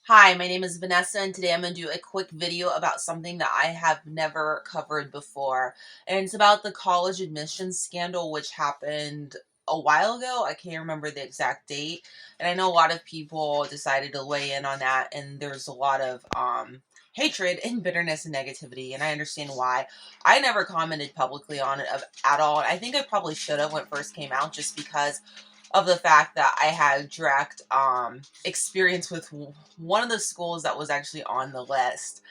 Hi, my name is Vanessa, and today I'm going to do a quick video about something that I have never covered before. And it's about the college admissions scandal, which happened a while ago. I can't remember the exact date. And I know a lot of people decided to weigh in on that, and there's a lot of hatred and bitterness and negativity, and I understand why. I never commented publicly on it at all. And I think I probably should have when it first came out, just because of the fact that I had direct experience with one of the schools that was actually on the list.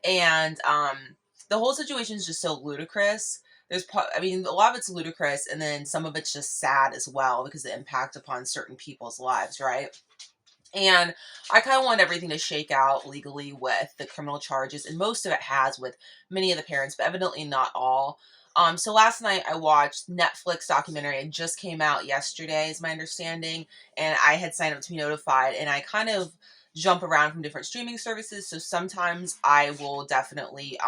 And the whole situation is just so ludicrous. I mean, a lot of it's ludicrous, and then some of it's just sad as well because of the impact upon certain people's lives, right? And I kind of want everything to shake out legally with the criminal charges, and most of it has with many of the parents, but evidently not all. So last night I watched Netflix documentary. It just came out yesterday, is my understanding, and I had signed up to be notified. And I kind of jump around from different streaming services, so sometimes I will definitely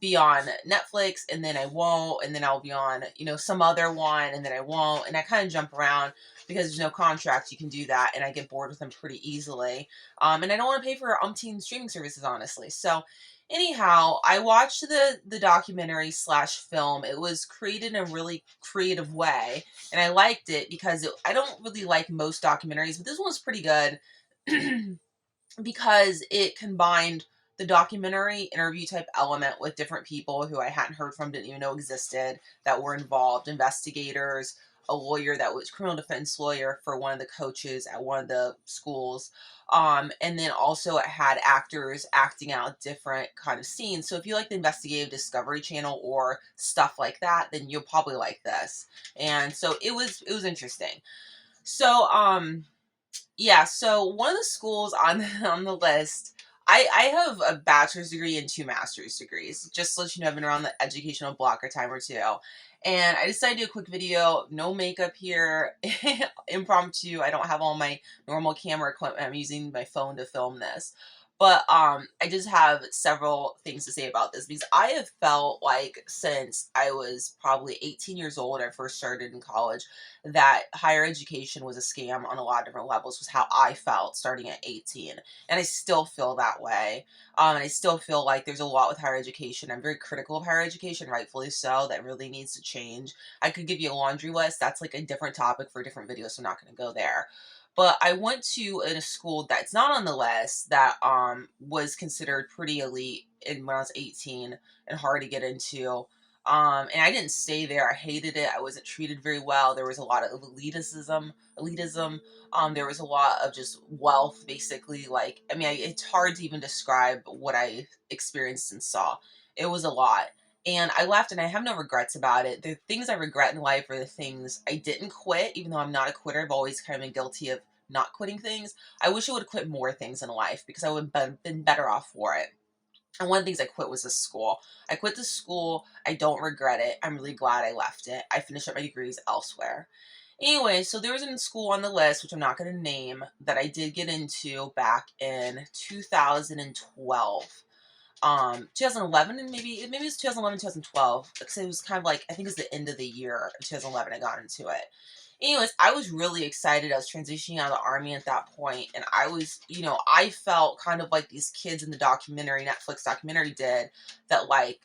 be on Netflix and then I won't, and then I'll be on, some other one and then I won't. And I kind of jump around because there's no contract. You can do that. And I get bored with them pretty easily. And I don't want to pay for umpteen streaming services, honestly. So anyhow, I watched the documentary slash film. It was created in a really creative way. And I liked it because I don't really like most documentaries, but this one was pretty good. Because it combined the documentary interview type element with different people who I hadn't heard from, didn't even know existed, that were involved, investigators, a lawyer that was criminal defense lawyer for one of the coaches at one of the schools. And then also it had actors acting out different kind of scenes. So if you like the investigative Discovery Channel or stuff like that, then you'll probably like this. And so it was interesting. So yeah, so one of the schools on on the list, I have a bachelor's degree and two master's degrees. Just to let you know, I've been around the educational block a time or two. And I decided to do a quick video, no makeup here, impromptu. I don't have all my normal camera equipment. I'm using my phone to film this. But I just have several things to say about this because I have felt like since I was probably 18 years old, I first started in college, that higher education was a scam on a lot of different levels, was how I felt starting at 18. And I still feel that way. And I still feel like there's a lot with higher education. I'm very critical of higher education, rightfully so. That really needs to change. I could give you a laundry list. That's like a different topic for a different video, so I'm not going to go there. But I went to in a school that's not on the list that was considered pretty elite when I was 18 and hard to get into. And I didn't stay there. I hated it. I wasn't treated very well. There was a lot of elitism. There was a lot of just wealth, basically. Like, I mean, it's hard to even describe what I experienced and saw. It was a lot. And I left and I have no regrets about it. The things I regret in life are the things I didn't quit, even though I'm not a quitter. I've always kind of been guilty of not quitting things. I wish I would have quit more things in life because I would have been better off for it. And one of the things I quit was this school. I quit the school. I don't regret it. I'm really glad I left it. I finished up my degrees elsewhere. Anyway, so there was a school on the list, which I'm not going to name, that I did get into back in 2012. 2011, and maybe it was 2011, 2012, because it was kind of like, I think it was the end of the year of 2011 I got into it. Anyways, I was really excited. I was transitioning out of the army at that point, and I was, I felt kind of like these kids in the documentary, Netflix documentary did, that like,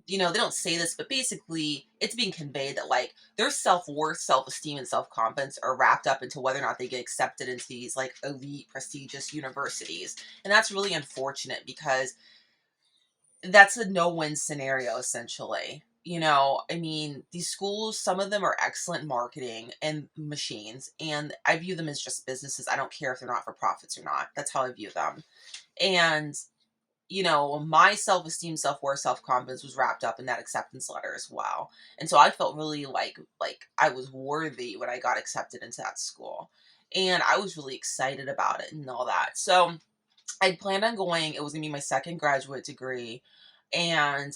they don't say this, but basically it's being conveyed that like their self-worth, self-esteem, and self-confidence are wrapped up into whether or not they get accepted into these like elite, prestigious universities. And that's really unfortunate because that's a no-win scenario, essentially. I mean, these schools, some of them are excellent marketing and machines, and I view them as just businesses. I don't care if they're not for profits or not. That's how I view them. And, my self-esteem, self-worth, self-confidence was wrapped up in that acceptance letter as well. And so I felt really like I was worthy when I got accepted into that school. And I was really excited about it and all that. So I planned on going. It was gonna be my second graduate degree, and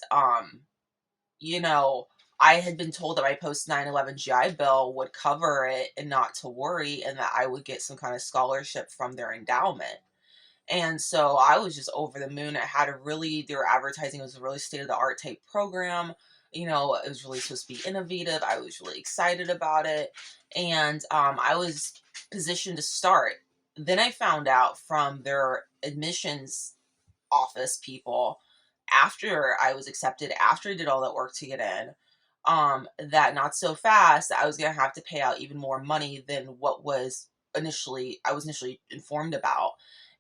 you know, I had been told that my post 9/11 GI Bill would cover it and not to worry, and that I would get some kind of scholarship from their endowment. And so I was just over the moon. They were advertising it was a really state of the art type program. It was really supposed to be innovative. I was really excited about it, and I was positioned to start. then I found out from their admissions office people, after I was accepted, after I did all that work to get in, that not so fast, I was gonna have to pay out even more money than what was initially informed about.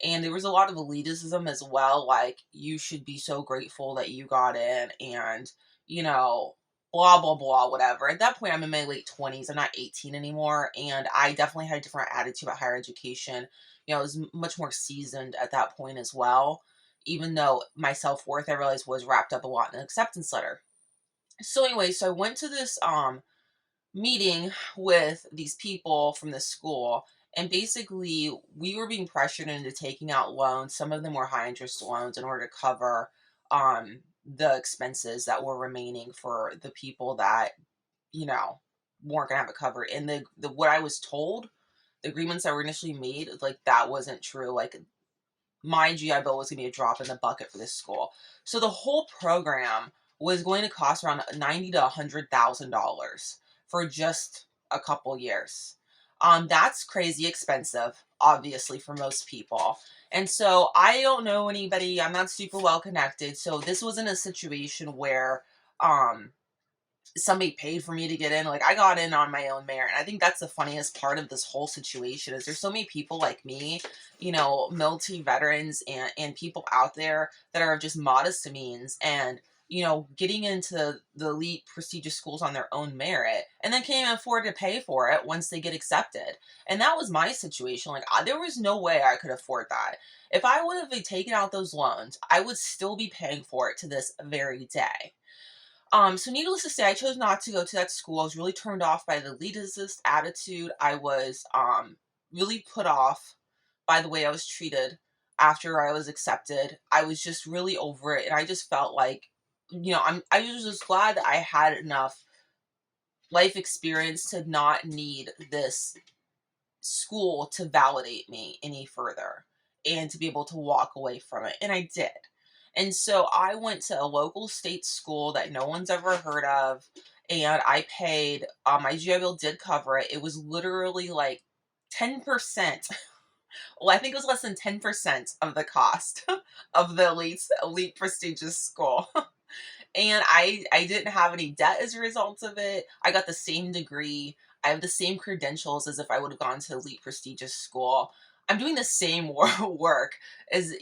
And there was a lot of elitism as well, like you should be so grateful that you got in, and you know, blah blah blah, whatever. At that point, I'm in my late 20s. I'm not 18 anymore, and I definitely had a different attitude about higher education. I was much more seasoned at that point as well, even though my self-worth, I realized, was wrapped up a lot in an acceptance letter. So anyway, so I went to this meeting with these people from the school, and basically we were being pressured into taking out loans. Some of them were high interest loans in order to cover the expenses that were remaining for the people that, you know, weren't gonna have it covered. And the what I was told, the agreements that were initially made, like that wasn't true. Like my GI Bill was going to be a drop in the bucket for this school. So the whole program was going to cost around $90 to $100,000 for just a couple years. That's crazy expensive, obviously, for most people. And so I don't know anybody. I'm not super well connected. So this wasn't a situation where um somebody paid for me to get in. Like, I got in on my own merit. And I think that's the funniest part of this whole situation is there's so many people like me, military veterans and people out there that are just modest means and getting into the elite prestigious schools on their own merit and then can't even afford to pay for it once they get accepted. And that was my situation. Like, there was no way I could afford that. If I would have taken out those loans, I would still be paying for it to this very day. So needless to say, I chose not to go to that school. I was really turned off by the elitist attitude. I was really put off by the way I was treated after I was accepted. I was just really over it, and I just felt like, I was just glad that I had enough life experience to not need this school to validate me any further and to be able to walk away from it. And I did. And so I went to a local state school that no one's ever heard of. And I paid, my GI Bill did cover it. It was literally like 10%. Well, I think it was less than 10% of the cost of the elite prestigious school. And I didn't have any debt as a result of it. I got the same degree. I have the same credentials as if I would have gone to elite prestigious school. I'm doing the same work as,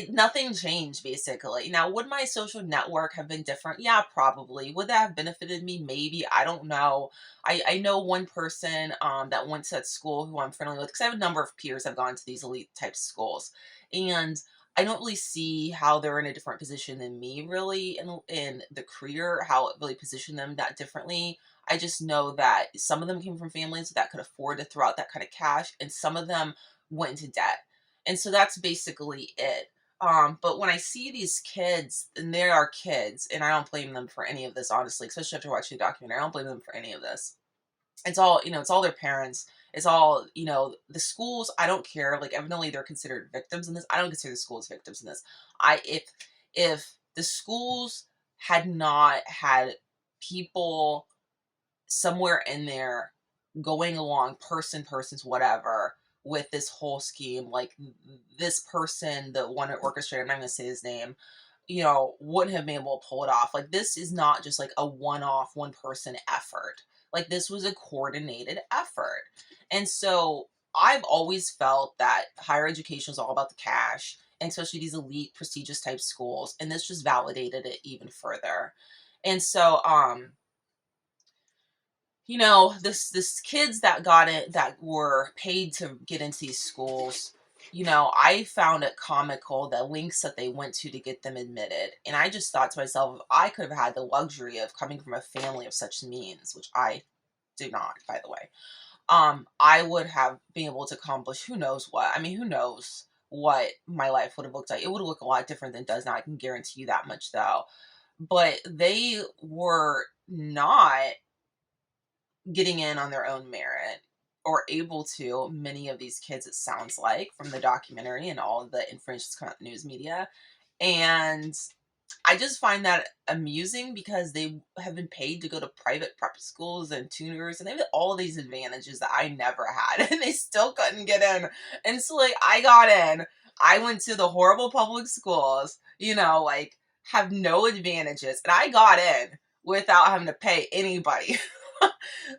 nothing changed basically. Now, would my social network have been different? Yeah, probably. Would that have benefited me? Maybe. I don't know. I know one person that went to that school who I'm friendly with, because I have a number of peers that have gone to these elite type schools. And I don't really see how they're in a different position than me, really, in the career, how it really positioned them that differently. I just know that some of them came from families that could afford to throw out that kind of cash, and some of them went into debt. And so that's basically it. But when I see these kids, and they are kids, and I don't blame them for any of this, honestly, especially after watching the documentary, I don't blame them for any of this. It's all, it's all their parents. It's all, the schools, I don't care. Like, evidently they're considered victims in this. I don't consider the schools victims in this. If the schools had not had people somewhere in there going along, persons, whatever, with this whole scheme, like this person, the one orchestrator, I'm not going to say his name, wouldn't have been able to pull it off. Like, this is not just like a one person effort. Like, this was a coordinated effort. And so I've always felt that higher education is all about the cash, and especially these elite prestigious type schools. And this just validated it even further. And so, this kids that got it, that were paid to get into these schools, I found it comical the links that they went to get them admitted. And I just thought to myself, if I could have had the luxury of coming from a family of such means, which I do not, by the way, I would have been able to accomplish who knows what. I mean, who knows what my life would have looked like. It would have looked a lot different than it does now. I can guarantee you that much, though. But they were not getting in on their own merit, or able to. Many of these kids, it sounds like, from the documentary and all of the information that's come out in the news media. And I just find that amusing because they have been paid to go to private prep schools and tuners, and they have all these advantages that I never had, and they still couldn't get in. And so, like, I got in. I went to the horrible public schools, you know, like, have no advantages, and I got in without having to pay anybody.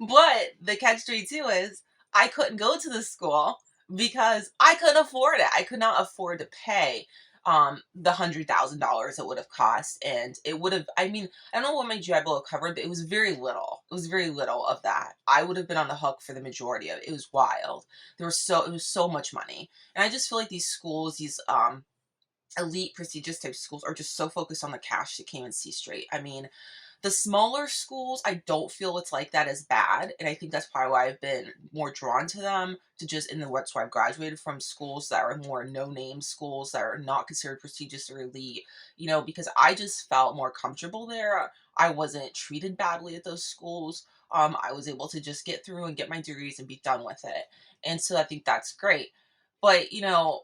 But the catch 22 is I couldn't go to the school because I couldn't afford it. I could not afford to pay the $100,000 it would have cost, and it would have. I mean, I don't know what my GI Bill covered, but it was very little. It was very little of that. I would have been on the hook for the majority of it. It was wild. It was so much money, and I just feel like these schools, these elite prestigious type schools, are just so focused on the cash they can't even see straight. I mean, the smaller schools, I don't feel it's like that as bad, and I think that's probably why I've been more drawn to them, to just in the what's why I've graduated from schools that are more no-name schools that are not considered prestigious or elite, you know, because I just felt more comfortable there. I wasn't treated badly at those schools. I was able to just get through and get my degrees and be done with it. And so I think that's great. But, you know,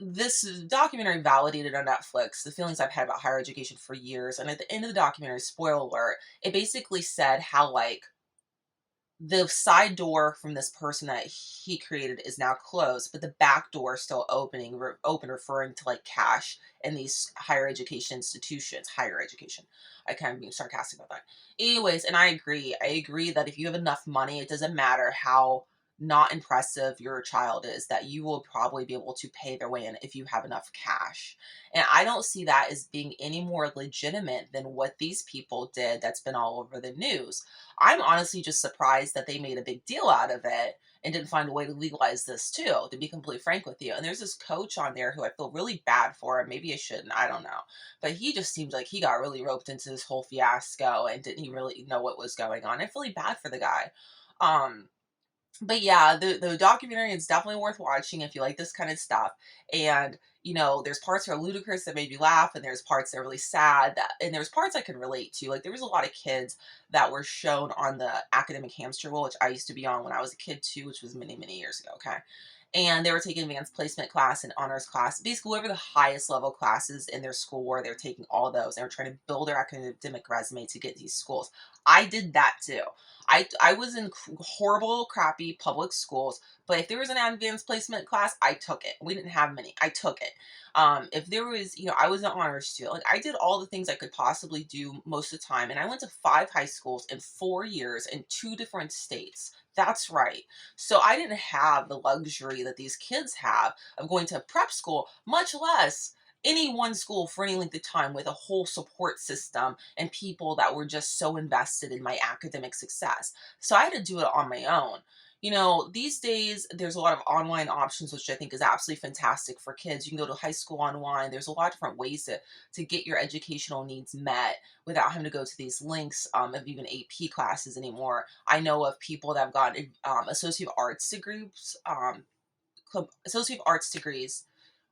this documentary validated on Netflix the feelings I've had about higher education for years. And at the end of the documentary, spoiler alert, it basically said how, like, the side door from this person that he created is now closed, but the back door is still open, referring to like cash in these higher education institutions. Higher education. I kind of being sarcastic about that. Anyways, and I agree. I agree that if you have enough money, it doesn't matter how not impressive your child is, that you will probably be able to pay their way in if you have enough cash. And I don't see that as being any more legitimate than what these people did that's been all over the news. I'm honestly just surprised that they made a big deal out of it and didn't find a way to legalize this too, to be completely frank with you. And there's this coach on there who I feel really bad for. Maybe I shouldn't, I don't know. But he just seems like he got really roped into this whole fiasco and didn't even really know what was going on. I feel really bad for the guy. Um, but yeah, the documentary is definitely worth watching if you like this kind of stuff. And you know, there's parts that are ludicrous that made me laugh, and there's parts that are really sad, and there's parts I can relate to. Like there was a lot of kids that were shown on the academic hamster wheel, which I used to be on when I was a kid too, which was many, many years ago. Okay. And they were taking advanced placement class and honors class, basically whatever the highest level classes in their school were. They were taking all those. They were trying to build their academic resume to get these schools. I did that too. I was in horrible, crappy public schools, but if there was an advanced placement class, I took it. We didn't have many. I took it. If there was, you know, I was an honors student. Like I did all the things I could possibly do most of the time, and I went to 5 high schools in 4 years in 2 different states. That's right. So I didn't have the luxury that these kids have of going to prep school, much less any one school for any length of time with a whole support system and people that were just so invested in my academic success. So I had to do it on my own. You know, these days there's a lot of online options, which I think is absolutely fantastic for kids. You can go to high school online. There's a lot of different ways to get your educational needs met without having to go to these links of even AP classes anymore. I know of people that have gotten associate arts degrees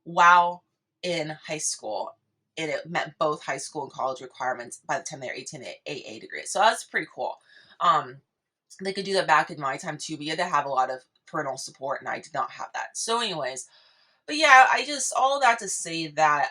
while in high school, and it met both high school and college requirements by the time they're 18, AA degrees. So that's pretty cool. Um, they could do that back in my time too, but you had to have a lot of parental support, and I did not have that. So anyways, but yeah, all of that to say that,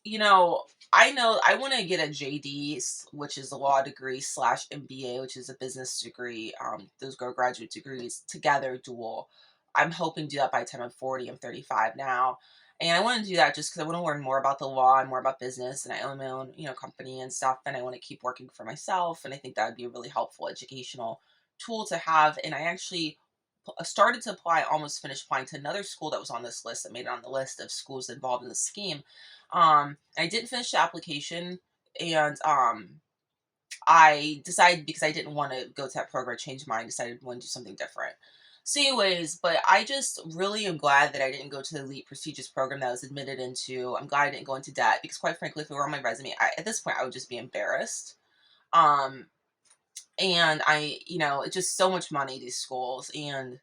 you know, I know I want to get a JD, which is a law degree slash MBA, which is a business degree. Those go graduate degrees together, dual. I'm hoping to do that by the time I'm 40. I'm 35 now. And I want to do that just because I want to learn more about the law and more about business. And I own my own, you know, company and stuff. And I want to keep working for myself. And I think that would be a really helpful educational tool to have. And I actually started to apply, almost finished applying to another school that was on this list, that made it on the list of schools involved in the scheme. I didn't finish the application, and I decided, because I didn't want to go to that program, change my mind, decided I want to do something different. So anyways, but I just really am glad that I didn't go to the elite prestigious program that I was admitted into. I'm glad I didn't go into debt, because quite frankly, if it were on my resume, at this point, I would just be embarrassed. Um, and you know, it's just so much money, these schools, and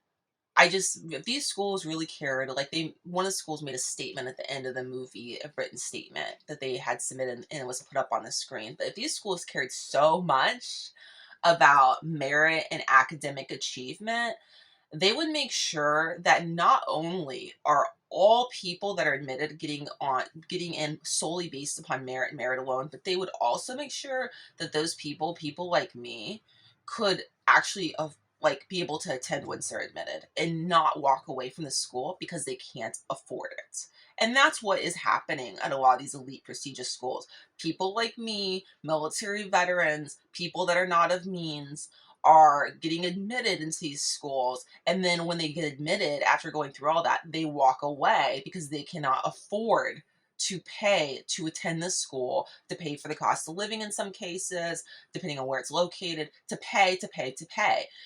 if these schools really cared, like one of the schools made a statement at the end of the movie, a written statement that they had submitted, and it was put up on the screen. But if these schools cared so much about merit and academic achievement, they would make sure that not only are all people that are admitted getting in solely based upon merit and merit alone, but they would also make sure that those people like me, could actually like be able to attend once they're admitted and not walk away from the school because they can't afford it. And that's what is happening at a lot of these elite prestigious schools. People like me, military veterans, people that are not of means, are getting admitted into these schools, and then when they get admitted after going through all that, they walk away because they cannot afford to pay to attend the school, to pay for the cost of living in some cases, depending on where it's located, to pay.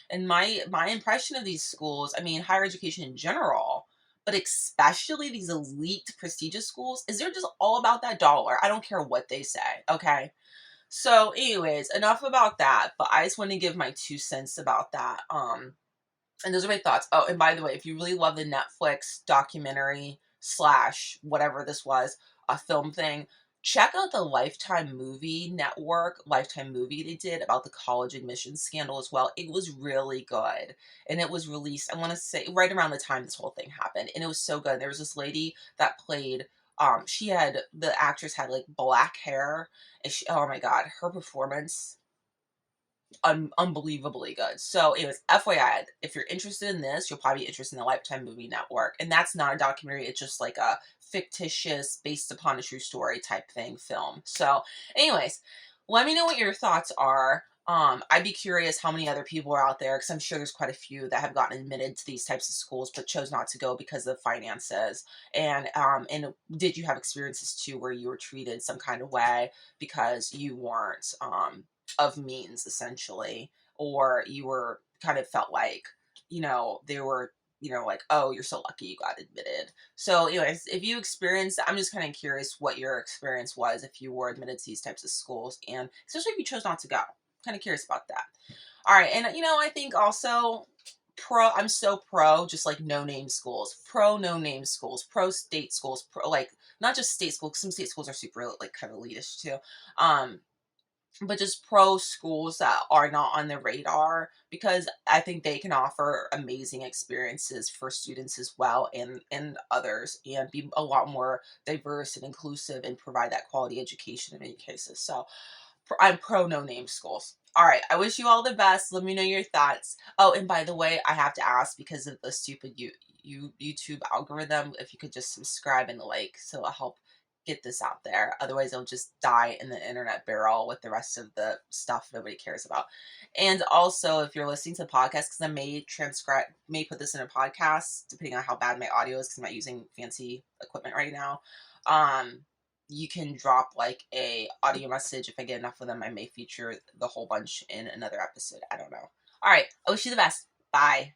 And my impression of these schools, I mean, higher education in general, but especially these elite prestigious schools, is they're just all about that dollar. I don't care what they say, okay? So, anyways, enough about that. But I just want to give my 2 cents about that. And those are my thoughts. Oh, and by the way, if you really love the Netflix documentary slash whatever this was, a film thing, check out the Lifetime movie network, Lifetime movie they did about the college admissions scandal as well. It was really good. And it was released, I want to say, right around the time this whole thing happened. And it was so good. There was this lady that played, the actress had like black hair. And oh my God, her performance, unbelievably good. So anyways, FYI, if you're interested in this, you'll probably be interested in the Lifetime Movie Network. And that's not a documentary, it's just like a fictitious, based upon a true story type thing film. So anyways, let me know what your thoughts are. I'd be curious how many other people are out there, because I'm sure there's quite a few that have gotten admitted to these types of schools but chose not to go because of finances. And did you have experiences too where you were treated some kind of way because you weren't of means, essentially, or you were kind of felt like, they were, like, oh, you're so lucky you got admitted. So anyways, if you experienced, I'm just kind of curious what your experience was if you were admitted to these types of schools, and especially if you chose not to go. Kind of curious about that. All right. And I think also, I'm so pro just like no name schools, pro no name schools, pro state schools, pro, like, not just state schools, some state schools are super like kind of elitish too, but just pro schools that are not on the radar, because I think they can offer amazing experiences for students as well, and others, and be a lot more diverse and inclusive and provide that quality education in many cases. So I'm pro no name schools. All right. I wish you all the best. Let me know your thoughts. Oh, and by the way, I have to ask, because of the stupid YouTube algorithm, if you could just subscribe and like, so it'll help get this out there. Otherwise, it'll just die in the internet barrel with the rest of the stuff nobody cares about. And also, if you're listening to the podcast, because I may put this in a podcast, depending on how bad my audio is, because I'm not using fancy equipment right now. You can drop like a audio message. If I get enough of them, I may feature the whole bunch in another episode. I don't know. All right. I wish you the best. Bye.